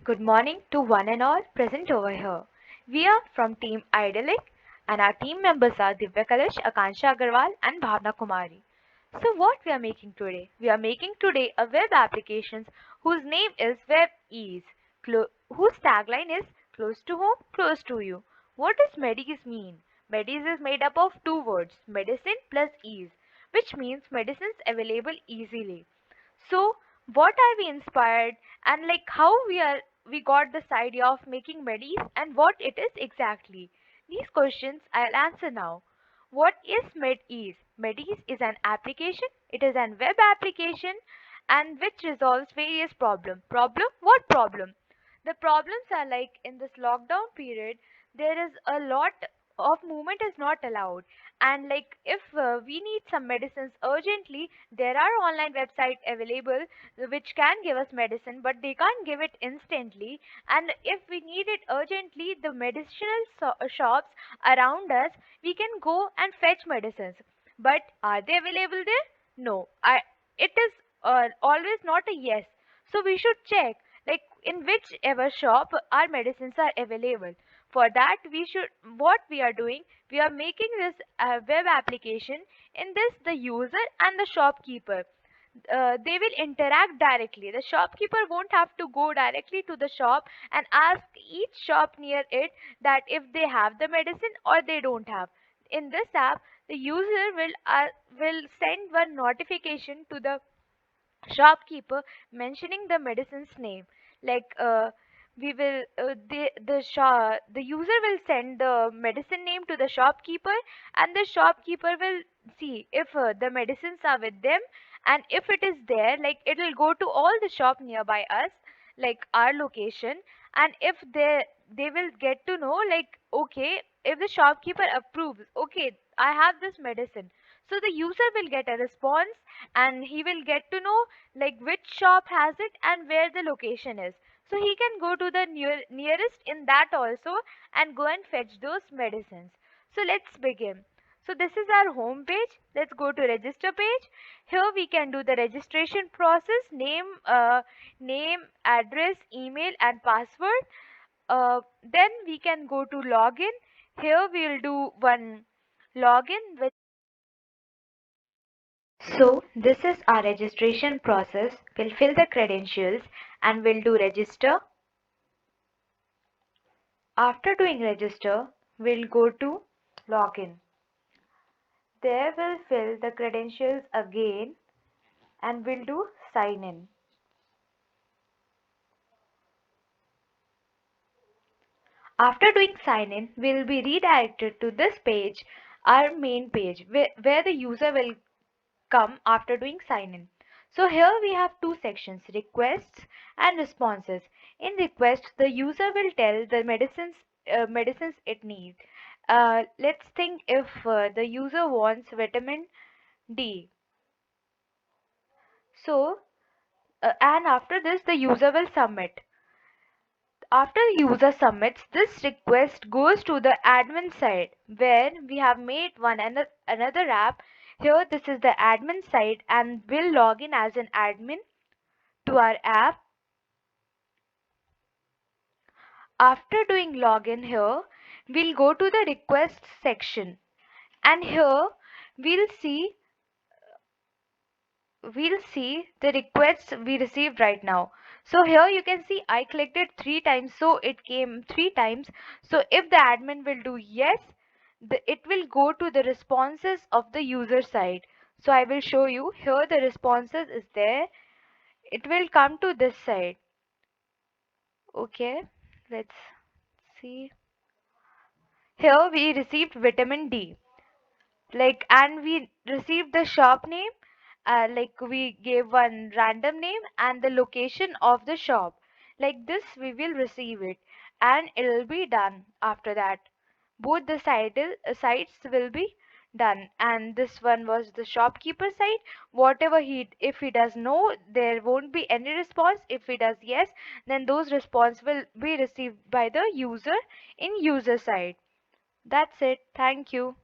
Good morning to one and all present over here. We are from Team Idyllic and our team members are Divya Kalash, Akansha Agarwal and Bhavna Kumari. So what we are making today? We are making today a web application whose name is WebEase, whose tagline is close to home, close to you. What does Medis mean? Medis is made up of two words, medicine plus ease, which means medicines available easily. So what are we inspired and like how we got this idea of making medis and what it is exactly? These questions I'll answer now. What is Medis? Medis is an application. It is an web application and which resolves various problems. Problem? What problem? The problems are like in this lockdown period, there is a lot of movement is not allowed, and like if we need some medicines urgently, there are online websites available which can give us medicine, but they can't give it instantly. And if we need it urgently, the medicinal shops around us, we can go and fetch medicines. But are they available there? No. It is always not a yes. So we should check like in whichever shop our medicines are available. For that, what we are doing, we are making this web application. In this, the user and the shopkeeper, they will interact directly. The shopkeeper won't have to go directly to the shop and ask each shop near it that if they have the medicine or they don't have. In this app, the user will send one notification to the shopkeeper mentioning the medicine's name. Like we will the user will send the medicine name to the shopkeeper, and the shopkeeper will see if the medicines are with them, and if it is there, like it will go to all the shop nearby us, like our location. And if they will get to know, like, okay, if the shopkeeper approves, okay, I have this medicine, so the user will get a response, and he will get to know like which shop has it and where the location is, so he can go to the nearest in that also and go and fetch those medicines. So let's begin. So this is our home page. Let's go to register page. Here we can do the registration process, name, address, email and password. Then we can go to login. Here we'll do one login with. So this is our registration process. We'll fill the credentials and we'll do register. After doing register, we'll go to login. There we'll fill the credentials again and we'll do sign in. After doing sign in, we'll be redirected to this page, our main page, where the user will come after doing sign in. So here we have two sections, requests and responses. In request, the user will tell the medicines it needs. Let's think if the user wants vitamin D. So, and after this, the user will submit. After the user submits, this request goes to the admin side where we have made another app. Here this is the admin side and we'll log in as an admin to our app. After doing login here, we'll go to the request section, and here we'll see the requests we received right now. So here you can see I clicked it 3 times, so it came 3 times. So if the admin will do yes, it will go to the responses of the user side. So I will show you here the responses is there. It will come to this side. Okay, let's see. Here we received vitamin D. Like, and we received the shop name, like we gave one random name and the location of the shop. Like this we will receive it and it will be done. After that both the sites will be done, and this one was the shopkeeper side. Whatever if he does no, there won't be any response. If he does yes, then those response will be received by the user in user side. That's it. Thank you.